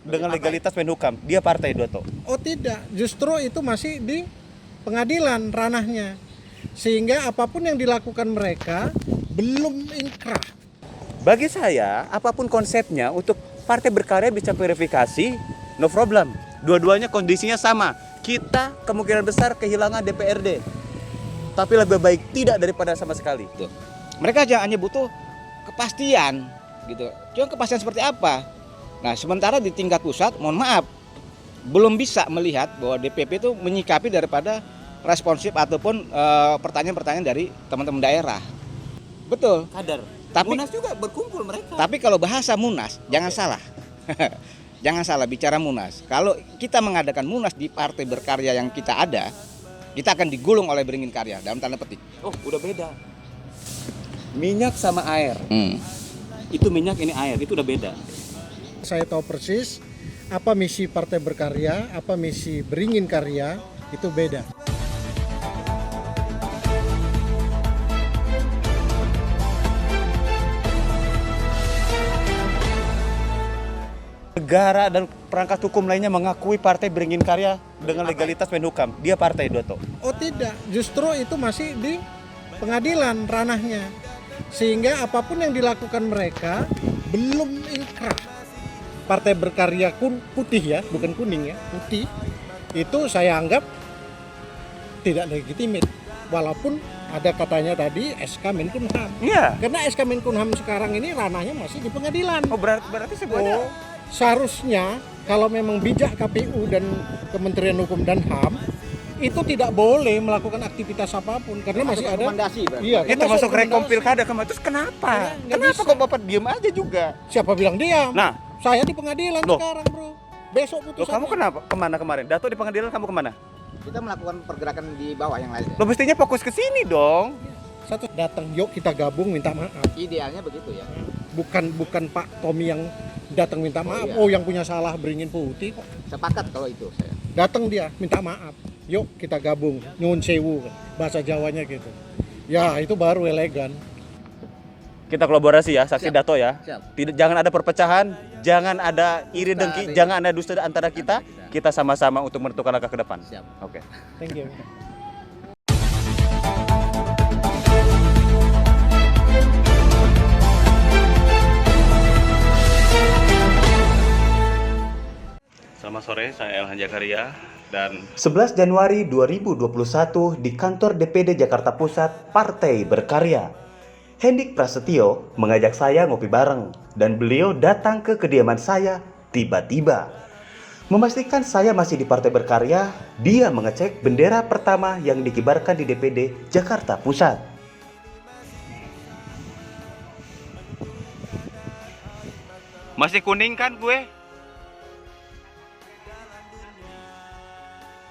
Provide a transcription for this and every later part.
dengan legalitas Menhukam. Dia partai Doto. Oh tidak, justru itu masih di pengadilan ranahnya. Sehingga apapun yang dilakukan mereka belum inkrah. Bagi saya, apapun konsepnya untuk partai berkarya bisa verifikasi, no problem. Dua-duanya kondisinya sama. Kita kemungkinan besar kehilangan DPRD. Tapi lebih baik tidak daripada sama sekali. Gitu. Mereka hanya butuh kepastian gitu. Cuma kepastian seperti apa? Nah, sementara di tingkat pusat, mohon maaf, belum bisa melihat bahwa DPP itu menyikapi daripada responsif ataupun pertanyaan-pertanyaan dari teman-teman daerah. Betul. Kader. Tapi Munas juga berkumpul mereka. Tapi kalau bahasa Munas, jangan salah. Jangan salah bicara Munas. Kalau kita mengadakan Munas di partai berkarya yang kita ada, kita akan digulung oleh Beringin Karya dalam tanda petik. Oh, udah beda. Minyak sama air. Itu minyak, ini air, itu udah beda. Saya tahu persis apa misi partai berkarya, apa misi Beringin Karya, itu beda. Negara dan perangkat hukum lainnya mengakui partai Beringin Karya dengan legalitas Menhukam. Dia partai Doto. Oh tidak, justru itu masih di pengadilan ranahnya. Sehingga apapun yang dilakukan mereka belum inkrah. Partai berkarya putih ya, bukan kuning ya, putih. Itu saya anggap tidak legitimit. Walaupun ada katanya tadi SK Menkumham. Iya. Karena SK Menkumham sekarang ini ranahnya masih di pengadilan. Oh, berarti semuanya. Seharusnya kalau memang bijak KPU dan Kementerian Hukum dan HAM itu tidak boleh melakukan aktivitas apapun karena masih ada rekomendasi. iya, Itu masuk rekomendasi. rekom pilkada kemarin. Terus kenapa? Nggak Kenapa bisa. kok Bapak diem aja juga? Siapa bilang diam? Nah, Saya di pengadilan Loh. sekarang, Bro. Besok lo putusannya. kamu kenapa? Kemana kemarin? Dato di pengadilan, kamu kemana? Kita melakukan pergerakan di bawah yang lainnya. Lo mestinya fokus ke sini dong. Satu datang, yuk kita gabung minta maaf. Idealnya begitu ya. Bukan Pak Tommy yang datang minta maaf. iya. Oh, yang punya salah Beringin Putih kok. Sepakat kalau itu saya. Datang dia minta maaf. Yuk kita gabung, nyuwun sewu, bahasa Jawanya gitu. Ya, itu baru elegan. Kita kolaborasi ya, saksi Siap. Dato ya. Siap. Tidak, jangan ada perpecahan, jangan ada iri Dusta, dengki, iri. jangan ada dusta antara kita. Kita sama-sama untuk menentukan langkah ke depan. Siap. Oke. Thank you. Selamat sore, saya Elhan Jakaria dan 11 Januari 2021 di kantor DPD Jakarta Pusat Partai Berkarya. Hendik Prasetyo mengajak saya ngopi bareng dan beliau datang ke kediaman saya tiba-tiba. Memastikan saya masih di Partai Berkarya, dia mengecek bendera pertama yang dikibarkan di DPD Jakarta Pusat. Masih kuning kan gue?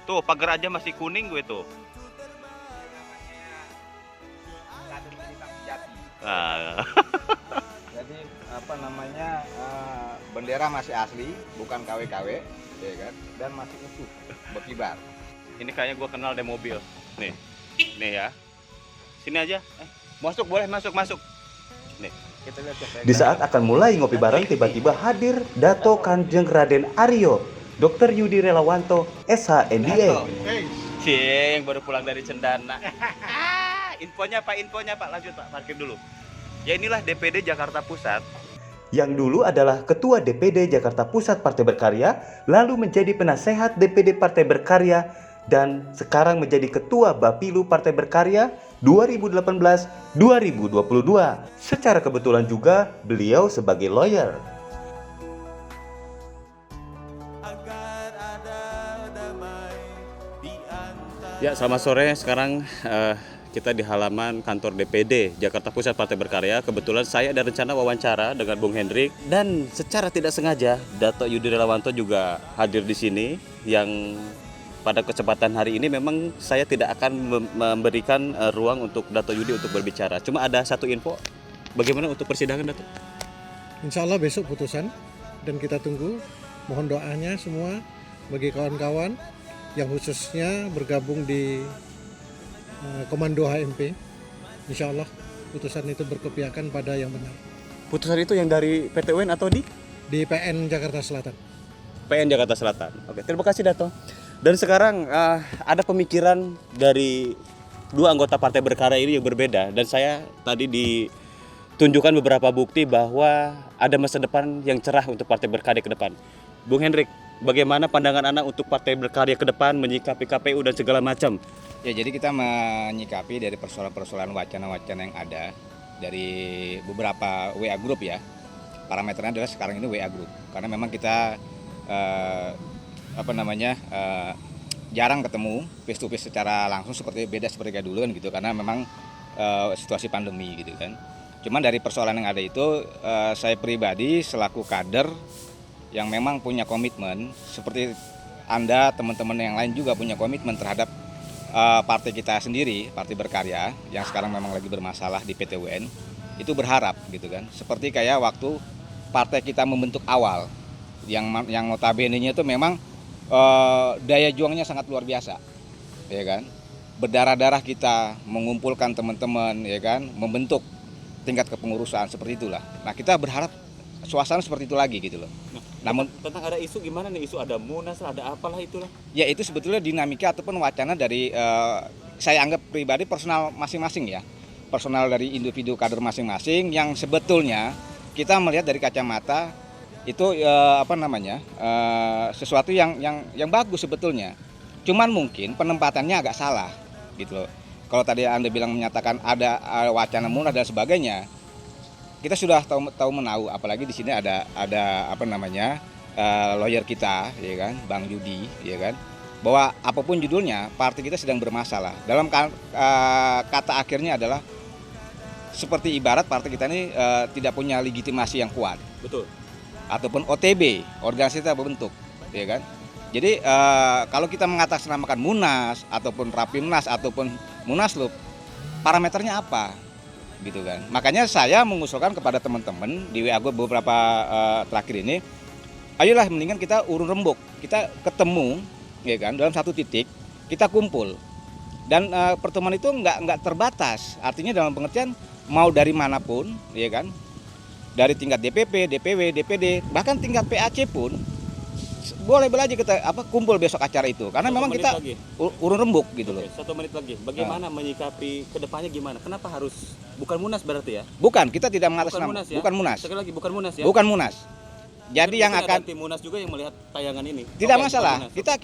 Tuh, pagar aja masih kuning gue tuh. Ah. Jadi apa namanya bendera masih asli, bukan KW-KW, ya kan? Dan masih utuh, berkibar. Ini kayaknya gue kenal deh mobil. Nih ya. Sini aja. Masuk, boleh masuk. Nih. Kita lihat cek. Di saat akan mulai ngopi bareng, tiba-tiba hadir Dato Kanjeng Raden Aryo, Dr. Yudi Relawanto, SHMDA. Cie, yang baru pulang dari Cendana. Infonya Pak, lanjut Pak, parkir dulu. Ya inilah DPD Jakarta Pusat. Yang dulu adalah Ketua DPD Jakarta Pusat Partai Berkarya, lalu menjadi penasehat DPD Partai Berkarya, dan sekarang menjadi Ketua Bapilu Partai Berkarya 2018-2022. Secara kebetulan juga beliau sebagai lawyer. Ya, selamat sore. Sekarang kita di halaman kantor DPD Jakarta Pusat Partai Berkarya. Kebetulan saya ada rencana wawancara dengan Bung Hendrik, dan secara tidak sengaja Dato Yudi Relawanto juga hadir di sini. Yang pada kesempatan hari ini memang saya tidak akan memberikan ruang untuk Dato Yudi untuk berbicara. Cuma ada satu info. Bagaimana untuk persidangan, Dato? Insya Allah besok putusan dan kita tunggu. Mohon doanya semua bagi kawan-kawan yang khususnya bergabung di Komando HMP. Insya Allah putusan itu berkepiakan pada yang benar. Putusan itu yang dari PT UN atau di Di PN Jakarta Selatan. PN Jakarta Selatan. Oke, terima kasih Dato. Dan sekarang ada pemikiran dari dua anggota Partai Berkarya ini yang berbeda, dan saya tadi ditunjukkan beberapa bukti bahwa ada masa depan yang cerah untuk Partai Berkarya ke depan. Bung Hendrik, bagaimana pandangan Anda untuk Partai Berkarya ke depan menyikapi KPU dan segala macam? Ya, jadi kita menyikapi dari persoalan-persoalan wacana-wacana yang ada dari beberapa WA group ya. Parameternya adalah sekarang ini WA group, karena memang kita jarang ketemu face to face secara langsung seperti kayak dulu kan gitu, karena memang situasi pandemi gitu kan. Cuman dari persoalan yang ada itu saya pribadi selaku kader yang memang punya komitmen, seperti Anda teman-teman yang lain juga punya komitmen terhadap partai kita sendiri, Partai Berkarya yang sekarang memang lagi bermasalah di PTUN, itu berharap gitu kan, seperti kayak waktu partai kita membentuk awal yang notabene-nya itu memang daya juangnya sangat luar biasa, ya kan, berdarah-darah kita mengumpulkan teman-teman, ya kan, membentuk tingkat kepengurusan seperti itulah. Nah, kita berharap suasana seperti itu lagi gitu loh. Namun tentang ada isu gimana nih, isu ada munas, ada apalah itulah. Ya, itu sebetulnya dinamika ataupun wacana dari saya anggap pribadi personal masing-masing ya. Personal dari individu kader masing-masing yang sebetulnya kita melihat dari kacamata itu sesuatu yang bagus sebetulnya. Cuman mungkin penempatannya agak salah gitu loh. Kalau tadi Anda bilang menyatakan ada wacana munas dan sebagainya, kita sudah tahu menahu, apalagi di sini ada lawyer kita, ya kan, Bang Yudi, ya kan, bahwa apapun judulnya, partai kita sedang bermasalah. Dalam kata akhirnya adalah seperti ibarat partai kita ini tidak punya legitimasi yang kuat, betul, ataupun OTB, organisasi tak berbentuk, ya kan. Jadi kalau kita mengatasnamakan Munas ataupun Rapimnas ataupun Munaslup, parameternya apa? Gitu kan. Makanya saya mengusulkan kepada teman-teman di WA group beberapa terakhir ini, ayolah mendingan kita urun rembuk, kita ketemu, ya kan, dalam satu titik, kita kumpul. Dan pertemuan itu nggak terbatas, artinya dalam pengertian mau dari manapun, ya kan, dari tingkat DPP, DPW, DPD, bahkan tingkat PAC pun boleh belajar kita kumpul besok acara itu, karena memang kita urun rembuk gitu loh. 1 menit lagi, bagaimana menyikapi kedepannya gimana? Kenapa harus bukan munas berarti ya? Bukan, kita tidak mengatasnamakan. Ya? Bukan munas. Sekali lagi bukan munas ya? Bukan munas. Jadi yang akan tim munas juga yang melihat tayangan ini. Tidak masalah. Kita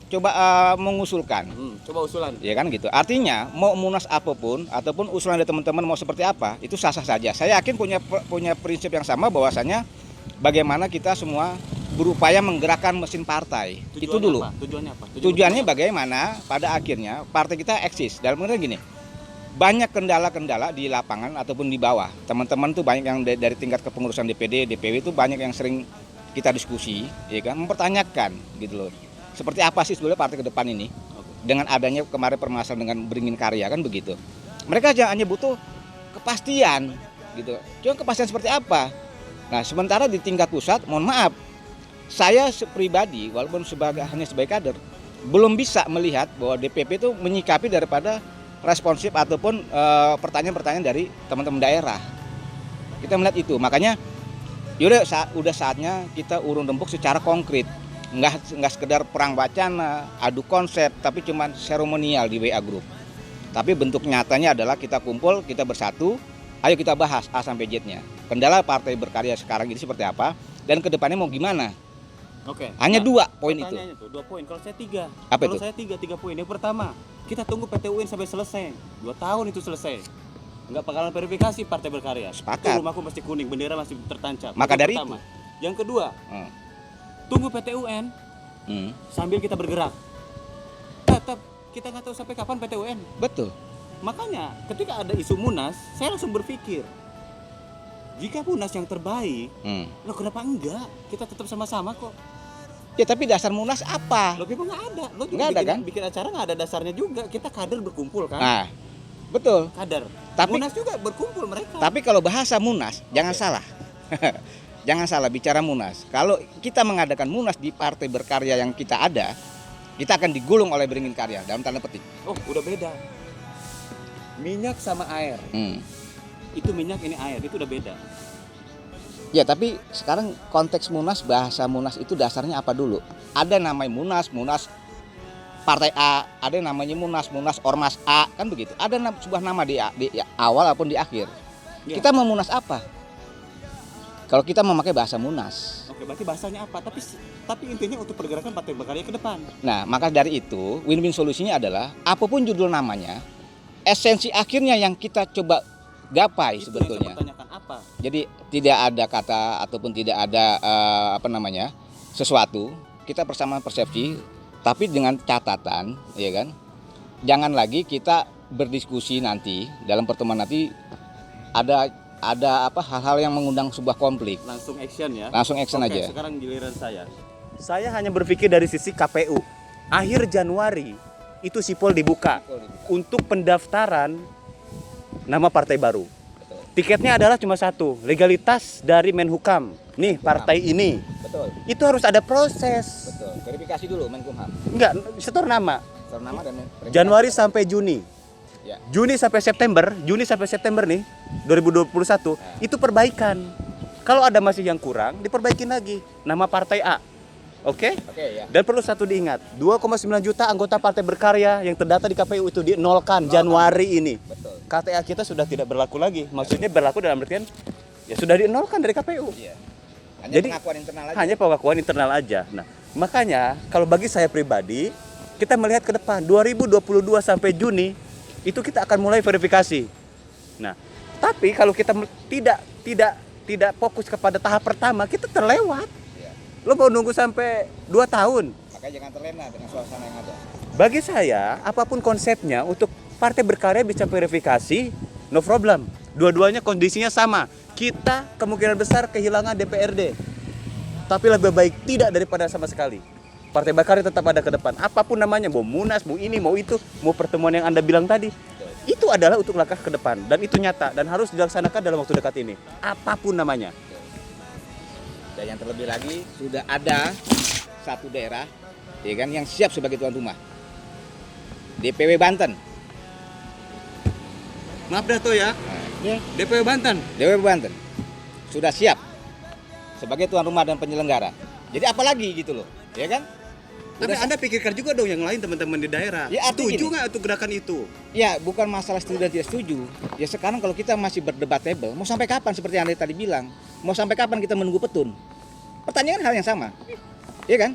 coba mengusulkan. Coba usulan. Ya kan gitu. Artinya mau munas apapun ataupun usulan dari teman-teman mau seperti apa, itu sah-sah saja. Saya yakin punya prinsip yang sama, bahwasanya bagaimana kita semua berupaya menggerakkan mesin partai. Tujuannya Itu dulu. Apa? Tujuannya apa? Tujuannya bagaimana pada akhirnya partai kita eksis. Dalam artian gini, banyak kendala-kendala di lapangan ataupun di bawah. Teman-teman tuh banyak yang dari tingkat kepengurusan DPD, DPW itu banyak yang sering kita diskusi, ya kan, mempertanyakan gitu loh. Seperti apa sih sebenarnya partai ke depan ini? Dengan adanya kemarin permasalahan dengan Beringin Karya kan begitu. Mereka hanya butuh kepastian gitu. Cuma kepastian seperti apa? Nah, sementara di tingkat pusat, mohon maaf, saya pribadi walaupun hanya sebagai kader belum bisa melihat bahwa DPP itu menyikapi daripada responsif ataupun pertanyaan-pertanyaan dari teman-teman daerah. Kita melihat itu, makanya udah saatnya kita urun rembuk secara konkret, nggak sekedar perang wacana, adu konsep, tapi cuman seremonial di WA group. Tapi bentuk nyatanya adalah kita kumpul, kita bersatu, ayo kita bahas A sampai Z-nya. Kendala Partai Berkarya sekarang ini seperti apa dan kedepannya mau gimana? Oke. Hanya 2 poin itu. 2 poin. Kalau saya 3. Apa Kalau itu? saya 3 poin. Yang pertama, kita tunggu PTUN sampai selesai. 2 tahun itu selesai. Nggak bakalan verifikasi Partai Berkarya. Sepakat. Itu rumahku masih kuning, bendera masih tertancap. Maka Itu dari pertama. Yang kedua, tunggu PTUN sambil kita bergerak. Tetap kita nggak tahu sampai kapan PTUN. Betul. Makanya ketika ada isu munas, saya langsung berpikir, jika munas yang terbaik, loh kenapa enggak? Kita tetap sama-sama kok. Ya tapi dasar munas apa? Lo memang nggak ada. Lo juga Nggak ada, kan? bikin acara nggak ada dasarnya juga. Kita kader berkumpul kan? Nah, betul. Kader. Tapi munas juga berkumpul mereka. Tapi kalau bahasa munas, jangan salah. Jangan salah bicara munas. Kalau kita mengadakan munas di Partai Berkarya yang kita ada, kita akan digulung oleh Beringin Karya dalam tanda petik. Oh, udah beda. Minyak sama air. Itu minyak, ini air, itu udah beda. Ya, tapi sekarang konteks Munas, bahasa Munas itu dasarnya apa dulu? Ada namanya Munas Partai A, ada yang namanya Munas Ormas A, kan begitu. Ada sebuah nama di awal ataupun di akhir. Ya. Kita mau Munas apa? Kalau kita memakai bahasa Munas. Oke, berarti bahasanya apa? Tapi intinya untuk pergerakan Partai Berkarya ke depan. Nah, maka dari itu win-win solusinya adalah apapun judul namanya, esensi akhirnya yang kita coba gapai Itu sebetulnya. yang saya pertanyakan apa? Jadi tidak ada kata ataupun tidak ada sesuatu. Kita bersama persepsi, tapi dengan catatan, ya kan? Jangan lagi kita berdiskusi nanti dalam pertemuan nanti ada hal-hal yang mengundang sebuah konflik. Langsung action ya. Langsung action Oke, aja. sekarang giliran saya. Saya hanya berpikir dari sisi KPU. Akhir Januari itu sipol dibuka untuk pendaftaran nama partai baru. Tiketnya adalah cuma satu, legalitas dari Menhukam. Nih, partai ini. Betul. Itu harus ada proses. Betul. Verifikasi dulu Menkumham. Enggak, setor nama. Nama dan verifikasi. Januari sampai Juni. Ya. Juni sampai September nih 2021 itu perbaikan. Kalau ada masih yang kurang, diperbaikin lagi nama partai A. Oke? Oke, ya. Dan perlu satu diingat, 2,9 juta anggota Partai Berkarya yang terdata di KPU itu dinolkan Januari ini. Betul. KTA kita sudah tidak berlaku lagi. Maksudnya berlaku dalam artian ya sudah dinolkan dari KPU. Iya. Hanya Jadi pengakuan internal aja. hanya pengakuan internal aja. Nah, makanya kalau bagi saya pribadi, kita melihat ke depan 2022 sampai Juni itu kita akan mulai verifikasi. Nah, tapi kalau kita tidak fokus kepada tahap pertama, kita terlewat. Iya. Lo mau nunggu sampai 2 tahun. Makanya jangan terlena dengan suasana yang ada. Bagi saya, apapun konsepnya untuk Partai Berkarya bisa verifikasi, no problem. Dua-duanya kondisinya sama. Kita kemungkinan besar kehilangan DPRD. Tapi lebih baik tidak daripada sama sekali. Partai Berkarya tetap ada ke depan. Apapun namanya, mau Munas, mau ini, mau itu, mau pertemuan yang Anda bilang tadi. Itu adalah untuk langkah ke depan. Dan itu nyata. Dan harus dilaksanakan dalam waktu dekat ini. Apapun namanya. Dan yang terlebih lagi, sudah ada satu daerah ya kan, yang siap sebagai tuan rumah. DPW Banten. Maaf Dato ya. Ya. DPW Banten. DPW Banten sudah siap sebagai tuan rumah dan penyelenggara. Jadi apalagi gitu loh, ya kan? Tapi Anda pikirkan juga dong yang lain teman-teman di daerah. Ya, artinya setuju gini. nggak untuk gerakan itu? Ya, bukan masalah setuju dan tidak setuju. Ya sekarang kalau kita masih berdebatable, mau sampai kapan seperti yang Anda tadi bilang? Mau sampai kapan kita menunggu petun? Pertanyaan hal yang sama. Iya kan?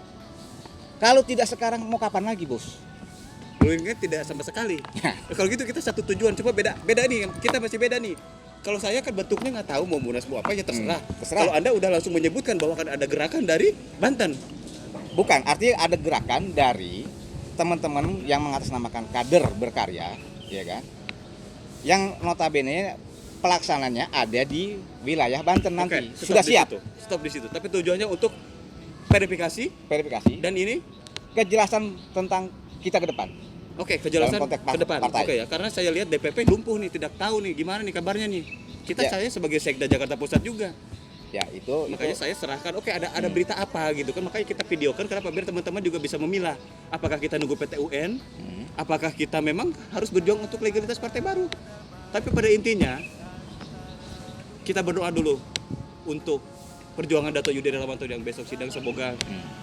Kalau tidak sekarang mau kapan lagi, Bos? Lu ingat tidak sama sekali. Kalau gitu kita satu tujuan, coba beda nih. Kita masih beda nih. Kalau saya kan bentuknya nggak tahu mau Munas mau apa ya terserah. Terserah. Kalau Anda udah langsung menyebutkan bahwa akan ada gerakan dari Banten. Bukan, artinya ada gerakan dari teman-teman yang mengatasnamakan kader berkarya, ya kan? Yang notabene pelaksananya ada di wilayah Banten nanti. Oke, Sudah siap. Stop di situ. Tapi tujuannya untuk verifikasi Verifikasi dan ini kejelasan tentang kita ke depan. oke, kejelasan Dalam konteks ke depan. partai. Oke ya, karena saya lihat DPP lumpuh nih, tidak tahu nih gimana nih kabarnya nih. Kita Ya. saya sebagai Sekda Jakarta Pusat juga. Ya, itu Makanya saya serahkan, oke ada berita apa gitu kan, makanya kita videokan kenapa biar teman-teman juga bisa memilah apakah kita nunggu PT UN, apakah kita memang harus berjuang untuk legalitas partai baru. Tapi pada intinya kita berdoa dulu untuk perjuangan Dato Yudi Relawanto yang besok sidang, semoga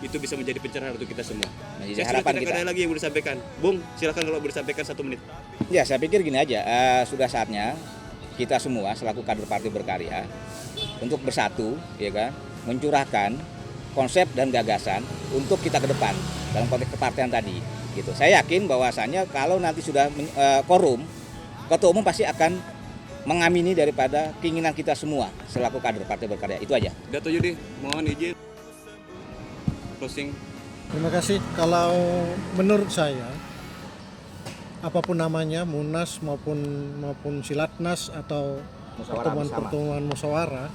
itu bisa menjadi pencerahan untuk kita semua. menjadi Saya sudah harapan tidak kita. ada lagi yang mau disampaikan. Bung, silakan kalau mau disampaikan 1 menit. Ya, saya pikir gini aja, sudah saatnya kita semua selaku kader Partai Berkarya untuk bersatu, ya kan, mencurahkan konsep dan gagasan untuk kita ke depan dalam konteks kepartean tadi. Gitu. Saya yakin bahwasannya kalau nanti sudah quorum, ketua umum pasti akan mengamini daripada keinginan kita semua selaku kader Partai Berkarya. Itu aja. Dato Yudi, mohon izin closing. Terima kasih. Kalau menurut saya, apapun namanya, Munas maupun Silatnas atau pertemuan-pertemuan musyawarah,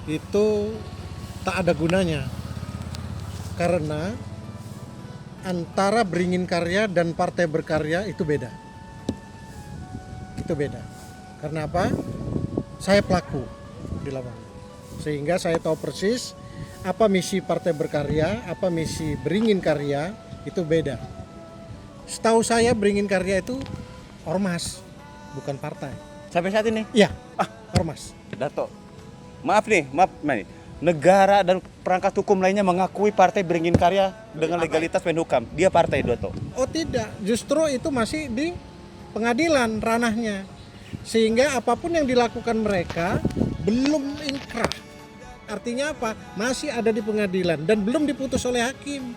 itu tak ada gunanya. Karena antara Beringin Karya dan Partai Berkarya itu beda. Itu beda. Karena apa? Saya pelaku di lapangan. Sehingga saya tahu persis apa misi Partai Berkarya, apa misi Beringin Karya, itu beda. Setahu saya Beringin Karya itu ormas, bukan partai. Sampai saat ini, Iya, ormas. Dato, maaf nih, negara dan perangkat hukum lainnya mengakui Partai Beringin Karya dengan legalitas Menhukam. Dia partai, Dato. Oh tidak, justru itu masih di pengadilan ranahnya. Sehingga apapun yang dilakukan mereka belum inkrah. Artinya apa? Masih ada di pengadilan dan belum diputus oleh hakim.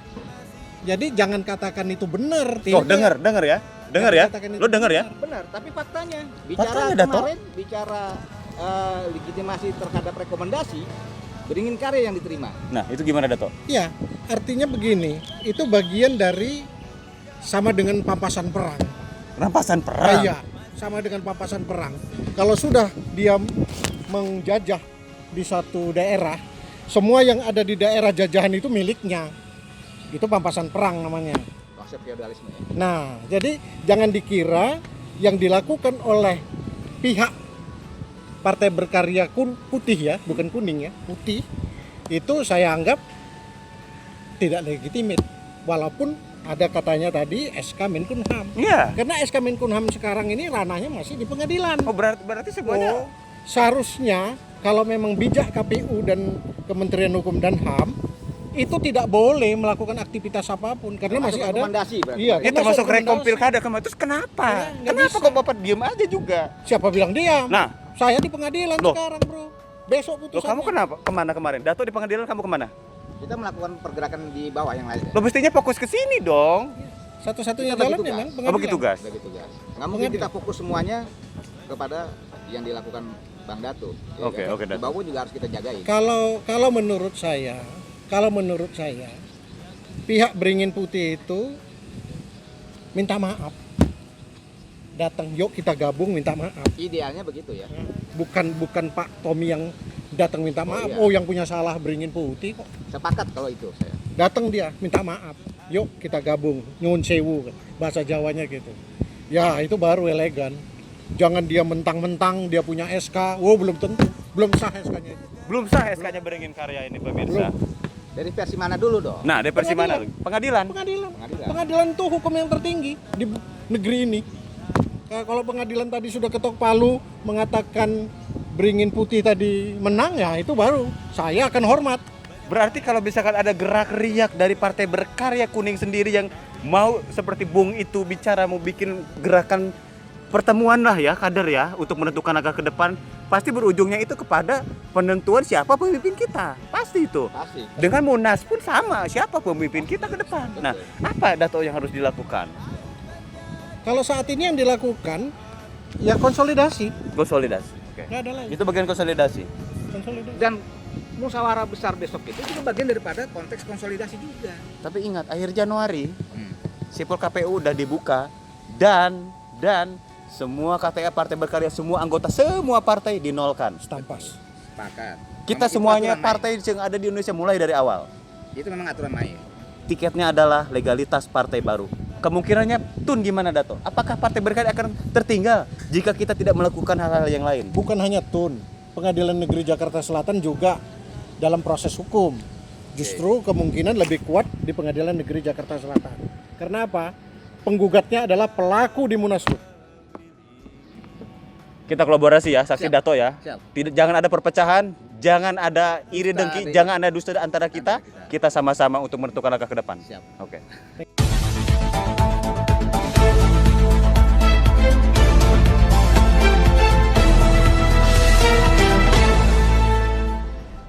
Jadi jangan katakan itu benar. Oh, dengar ya. Dengar ya. Lo dengar ya? Benar, tapi faktanya Faktanya, bicara Dato. kemarin bicara legitimasi terhadap rekomendasi Beringin Karya yang diterima. Nah, itu gimana, Dato? Ya, artinya begini, itu bagian dari sama dengan pampasan perang. Rampasan perang. Iya, sama dengan pampasan perang. Kalau sudah dia menjajah di satu daerah, semua yang ada di daerah jajahan itu miliknya. Itu pampasan perang namanya. Konsep feodalisme ya. Nah, jadi jangan dikira yang dilakukan oleh pihak Partai Berkarya putih ya, bukan kuning ya, putih, itu saya anggap tidak legitimate. Walaupun ada katanya tadi SK Menkumham. Iya. Karena SK Menkumham sekarang ini ranahnya masih di pengadilan. Oh, berarti semuanya. Seharusnya kalau memang bijak KPU dan Kementerian Hukum dan HAM itu tidak boleh melakukan aktivitas apapun karena Termasuk masih ada rekomendasi berarti. Iya, Itu masuk rekom pilkada kemarin. Terus kenapa? Nggak Kenapa bisa. kok Bapak diem aja juga? siapa bilang diam? Nah, Saya di pengadilan Loh. sekarang, Bro. Besok lo putusannya. kamu kenapa? Kemana kemarin? Dato di pengadilan kamu kemana? Kita melakukan pergerakan di bawah yang lain. Lo mestinya fokus ke sini dong. Satu-satunya Kita bagi jalan tugas. memang Oh, pengadilan. begitu tugas. Bagi tugas. Nggak mungkin kita fokus semuanya kepada yang dilakukan Bang Dato. Ya Oke, kan? oke, Di Dato. bawah juga harus kita jagain. Kalau menurut saya pihak Beringin Putih itu minta maaf. Datang, yuk kita gabung minta maaf. Idealnya begitu ya. Bukan Pak Tommy yang datang minta maaf. iya. Oh, yang punya salah Beringin Putih kok. Sepakat kalau itu saya. Datang dia minta maaf. Yuk kita gabung, nyuwun sewu bahasa Jawanya gitu. Ya, itu baru elegan. Jangan dia mentang-mentang dia punya SK. Oh, belum tentu. Belum sah SK-nya. Belum sah SK-nya Beringin Karya ini pemirsa. Belum. Dari versi mana dulu dong? Nah, dari versi mana? Pengadilan. Pengadilan. Pengadilan. Pengadilan itu hukum yang tertinggi di negeri ini. Kalau pengadilan tadi sudah ketok palu mengatakan Beringin Putih tadi menang, ya itu baru saya akan hormat. Berarti kalau misalkan ada gerak riak dari Partai Berkarya Kuning sendiri yang mau seperti Bung itu bicara mau bikin gerakan pertemuan lah ya kader ya untuk menentukan langkah ke depan, pasti berujungnya itu kepada penentuan siapa pemimpin kita. Pasti itu. Pasti. Dengan Munas pun sama, siapa pemimpin kita ke depan. Nah, apa Dato yang harus dilakukan? Kalau saat ini yang dilakukan ya konsolidasi, Konsolidasi. Oke. nggak ada lagi. Itu bagian konsolidasi. Konsolidasi. Dan musyawarah besar besok itu juga bagian daripada konteks konsolidasi juga. Tapi ingat, akhir Januari sipol KPU udah dibuka dan semua KTA Partai Berkarya, semua anggota, semua partai dinolkan. Stampas. Sepakat. Kita Memang itu semuanya aturan main. partai yang ada di Indonesia mulai dari awal. Itu memang aturan main. Tiketnya adalah legalitas partai baru. Kemungkinannya Tun gimana Dato? Apakah Partai Berkarya akan tertinggal jika kita tidak melakukan hal-hal yang lain? Bukan hanya TUN, Pengadilan Negeri Jakarta Selatan juga dalam proses hukum. Justru kemungkinan lebih kuat di Pengadilan Negeri Jakarta Selatan. Karena apa? Penggugatnya adalah pelaku di Munaslup. Kita kolaborasi ya, saksi Siap. Dato ya. Siap. Jangan ada perpecahan, jangan ada iri Dusta, dengki, iya. jangan ada dusta antara kita. Antara kita. Kita sama-sama untuk menentukan langkah ke depan. Siap. Oke.